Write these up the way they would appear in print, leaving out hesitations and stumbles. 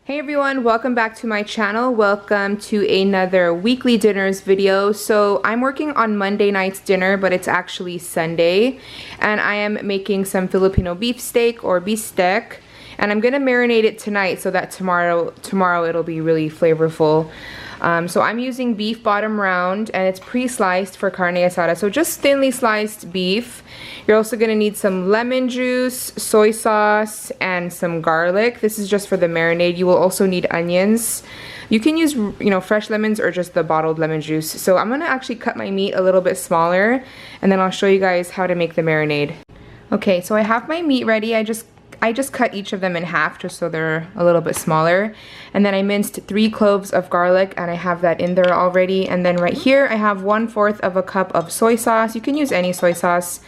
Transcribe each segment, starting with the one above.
Hey everyone, welcome back to my channel. Welcome to another weekly dinners video. So I'm working on Monday night's dinner, but it's actually Sunday, and I am making some Filipino beef steak or bistec, and I'm gonna marinate it tonight so that tomorrow it'll be really flavorful. So I'm using beef bottom round, and it's pre-sliced for carne asada, so just thinly sliced beef. You're also gonna need some lemon juice, soy sauce, and some garlic. This is just for the marinade. You will also need onions. You can use, fresh lemons or just the bottled lemon juice. So I'm gonna actually cut my meat a little bit smaller, and then I'll show you guys how to make the marinade. Okay, so I have my meat ready. I just cut each of them in half just so they're a little bit smaller. And then I minced 3 cloves of garlic, and I have that in there already. And then right here I have 1/4 of a cup of soy sauce. You can use any soy sauce.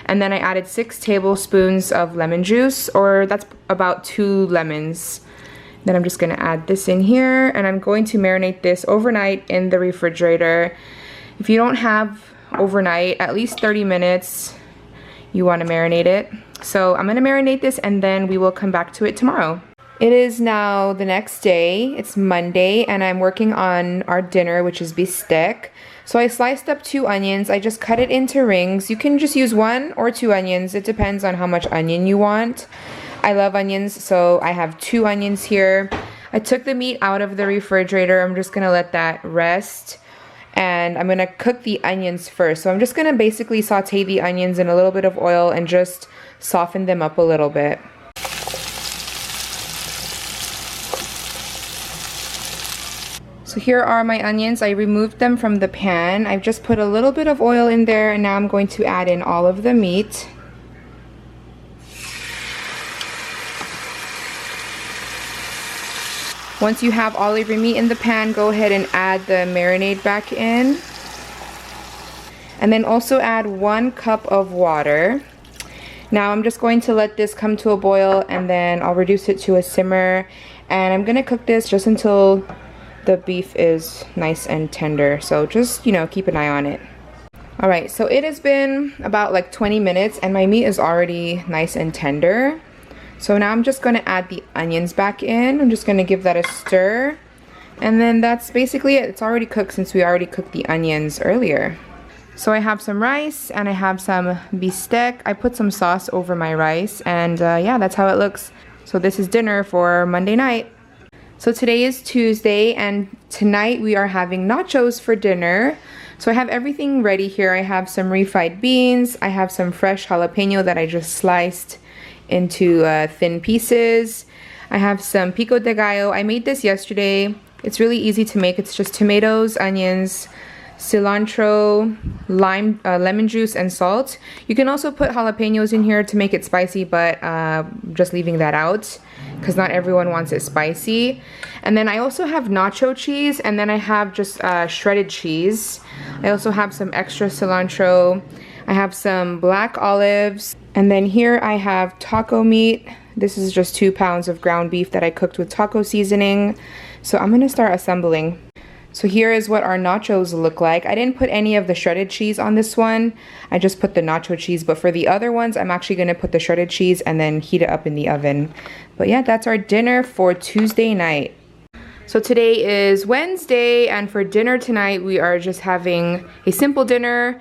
And then I added 6 tablespoons of lemon juice, or that's about 2 lemons. Then I'm just gonna add this in here, and I'm going to marinate this overnight in the refrigerator. If you don't have overnight, at least 30 minutes you want to marinate it. So I'm gonna marinate this, and then we will come back to it tomorrow. It is now the next day. It's Monday, and I'm working on our dinner, which is bistec. So I sliced up 2 onions. I just cut it into rings. You can just use 1 or 2 onions. It depends on how much onion you want. I love onions, so I have 2 onions here. I took the meat out of the refrigerator. I'm just gonna let that rest, and I'm gonna cook the onions first. So I'm just gonna basically saute the onions in a little bit of oil and just soften them up a little bit. So here are my onions. I removed them from the pan. I've just put a little bit of oil in there, and now I'm going to add in all of the meat. Once you have all of your meat in the pan, go ahead and add the marinade back in. And then also add 1 cup of water. Now I'm just going to let this come to a boil, and then I'll reduce it to a simmer. And I'm gonna cook this just until the beef is nice and tender. So just, keep an eye on it. Alright, so it has been about like 20 minutes, and my meat is already nice and tender. So now I'm just gonna add the onions back in. I'm just gonna give that a stir. And then that's basically it. It's already cooked since we already cooked the onions earlier. So I have some rice, and I have some bistec. I put some sauce over my rice, and yeah, that's how it looks. So this is dinner for Monday night. So today is Tuesday, and tonight we are having nachos for dinner. So I have everything ready here. I have some refried beans. I have some fresh jalapeno that I just sliced into thin pieces. I have some pico de gallo. I made this yesterday. It's really easy to make. It's just tomatoes, onions, cilantro, lime, lemon juice, and salt. You can also put jalapenos in here to make it spicy, but just leaving that out because not everyone wants it spicy. And then I also have nacho cheese, and then I have just shredded cheese. I also have some extra cilantro. I have some black olives, and then here I have taco meat. This is just 2 pounds of ground beef that I cooked with taco seasoning. So I'm gonna start assembling. So here is what our nachos look like. I didn't put any of the shredded cheese on this one. I just put the nacho cheese, but for the other ones, I'm actually gonna put the shredded cheese and then heat it up in the oven. But yeah, that's our dinner for Tuesday night. So today is Wednesday, and for dinner tonight, we are just having a simple dinner.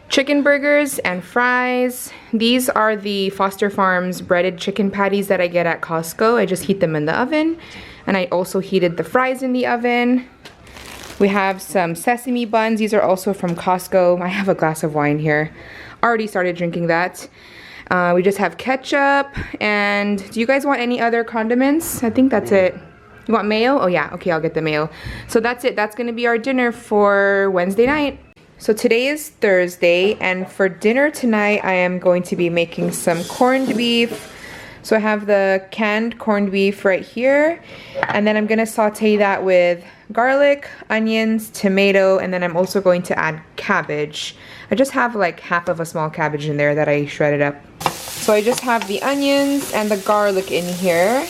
Chicken burgers and fries. These are the Foster Farms breaded chicken patties that I get at Costco. I just heat them in the oven, and I also heated the fries in the oven. We have some sesame buns. These are also from Costco. I have a glass of wine here. Already started drinking that. We just have ketchup, and do you guys want any other condiments? I think that's it. You want mayo? Oh yeah, okay, I'll get the mayo. So that's it. That's gonna be our dinner for Wednesday night. So today is Thursday, and for dinner tonight, I am going to be making some corned beef. So I have the canned corned beef right here, and then I'm gonna saute that with garlic, onions, tomato, and then I'm also going to add cabbage. I just have like half of a small cabbage in there that I shredded up. So I just have the onions and the garlic in here,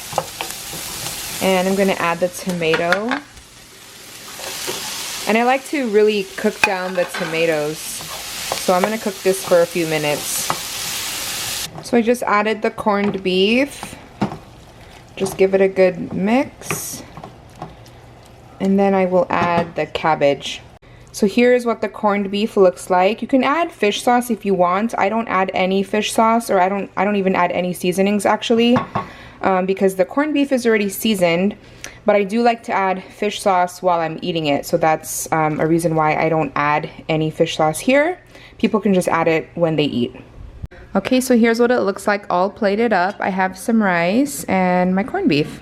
and I'm gonna add the tomato. And I like to really cook down the tomatoes. So I'm gonna cook this for a few minutes. So I just added the corned beef. Just give it a good mix. And then I will add the cabbage. So here's what the corned beef looks like. You can add fish sauce if you want. I don't add any fish sauce, or I don't even add any seasonings actually, because the corned beef is already seasoned. But I do like to add fish sauce while I'm eating it. So that's a reason why I don't add any fish sauce here. People can just add it when they eat. Okay, so here's what it looks like all plated up. I have some rice and my corned beef.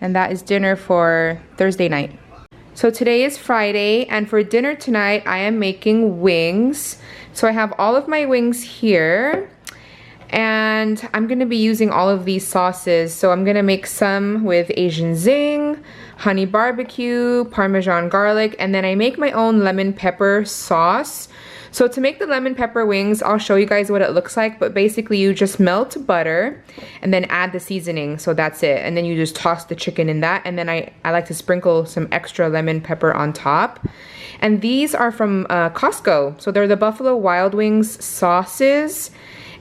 And that is dinner for Thursday night. So today is Friday, and for dinner tonight, I am making wings. So I have all of my wings here, and I'm gonna be using all of these sauces. So I'm gonna make some with Asian zing, honey barbecue, Parmesan garlic, and then I make my own lemon pepper sauce. So to make the lemon pepper wings, I'll show you guys what it looks like, but basically you just melt butter and then add the seasoning, so that's it. And then you just toss the chicken in that, and then I like to sprinkle some extra lemon pepper on top. And these are from Costco, so they're the Buffalo Wild Wings sauces.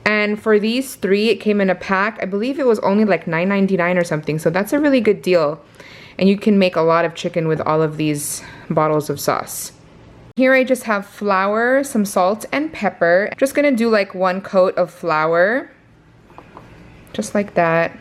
And for these 3, it came in a pack. I believe it was only like $9.99 or something, so that's a really good deal. And you can make a lot of chicken with all of these bottles of sauce. Here I just have flour, some salt, and pepper. I'm just gonna do like 1 coat of flour, just like that. And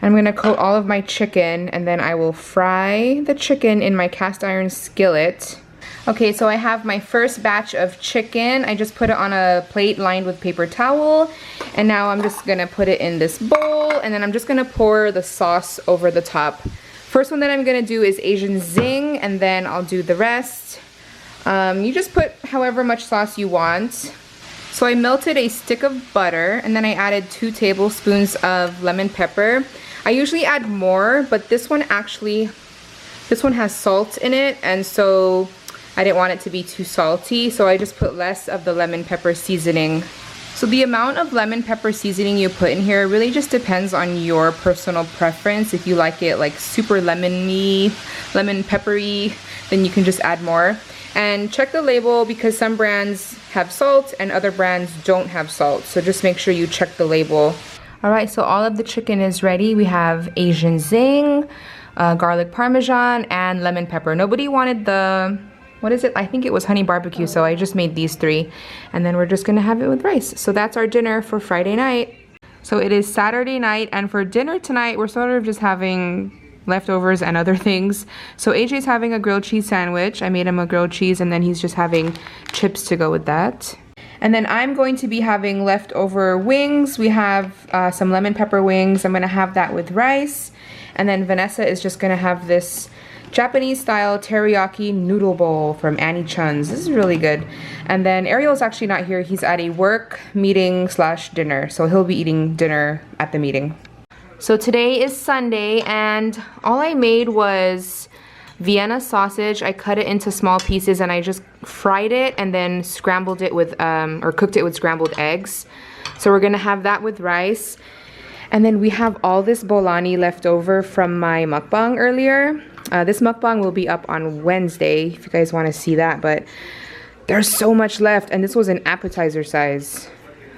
I'm gonna coat all of my chicken, and then I will fry the chicken in my cast iron skillet. Okay, so I have my first batch of chicken. I just put it on a plate lined with paper towel, and now I'm just gonna put it in this bowl, and then I'm just gonna pour the sauce over the top. First one that I'm gonna do is Asian zing, and then I'll do the rest. You just put however much sauce you want. So I melted a stick of butter, and then I added 2 tablespoons of lemon pepper. I usually add more, but this one has salt in it, and so I didn't want it to be too salty, so I just put less of the lemon pepper seasoning. So the amount of lemon pepper seasoning you put in here really just depends on your personal preference. If you like it like super lemony, lemon peppery, then you can just add more. And check the label, because some brands have salt and other brands don't have salt. So just make sure you check the label. All right, so all of the chicken is ready. We have Asian zing, garlic parmesan, and lemon pepper. Nobody wanted the, what is it? I think it was honey barbecue, so I just made these 3. And then we're just gonna have it with rice. So that's our dinner for Friday night. So it is Saturday night, and for dinner tonight, we're sort of just having leftovers and other things. So AJ's having a grilled cheese sandwich. I made him a grilled cheese, and then he's just having chips to go with that. And then I'm going to be having leftover wings. We have some lemon pepper wings. I'm gonna have that with rice. And then Vanessa is just gonna have this Japanese style teriyaki noodle bowl from Annie Chun's. This is really good. And then Ariel's actually not here. He's at a work meeting / dinner. So he'll be eating dinner at the meeting. So today is Sunday, and all I made was Vienna sausage. I cut it into small pieces, and I just fried it and then scrambled it with, or cooked it with scrambled eggs. So we're gonna have that with rice. And then we have all this bolani left over from my mukbang earlier. This mukbang will be up on Wednesday if you guys wanna see that, but there's so much left, and this was an appetizer size.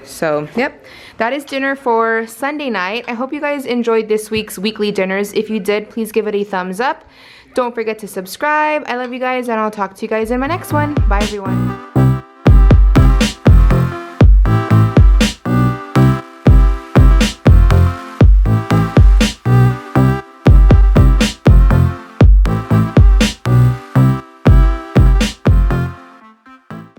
So, yep, that is dinner for Sunday night. I hope you guys enjoyed this week's weekly dinners. If you did, please give it a thumbs up. Don't forget to subscribe. I love you guys, and I'll talk to you guys in my next one. Bye, everyone.